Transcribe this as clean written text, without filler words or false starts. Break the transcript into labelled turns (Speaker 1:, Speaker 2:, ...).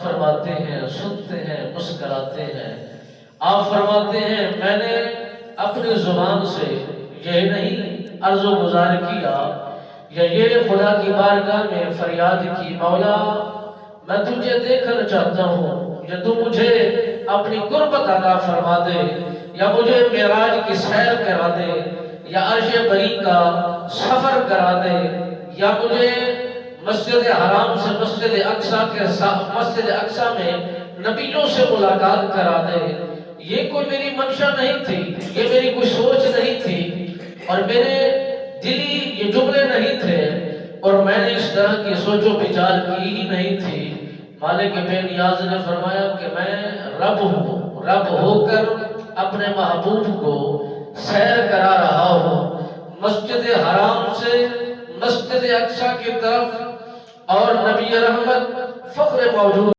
Speaker 1: فرماتے ہیں، سنتے ہیں، مسکراتے ہیں۔ آپ فرماتے ہیں میں نے اپنی زبان سے یہ نہیں عرض و گزار کیا یا یہ خدا کی بارگاہ میں فریاد کی مولا میں تجھے دیکھنا چاہتا ہوں یا تو مجھے اپنی قربت عطا فرما دے یا مجھے معراج کی سیر کرا دے یا عرش بری کا سفر کرا دے یا مجھے مسجد حرام سے مسجد اقصی میں نبیوں سے ملاقات کرا دے۔ یہ کوئی میری منشا نہیں تھی، یہ میری کوئی سوچ نہیں تھی اور میرے دلی یہ جملے نہیں تھے اور میں نے اس طرح کی سوچ و بچار کی ہی نہیں تھی۔ مالک بے نیاز نے فرمایا کہ میں رب ہوں، رب ہو کر اپنے محبوب کو سیر کرا رہا ہوں مسجد حرام سے مسجد اقصی کی طرف اور نبی رحمت فخر موجود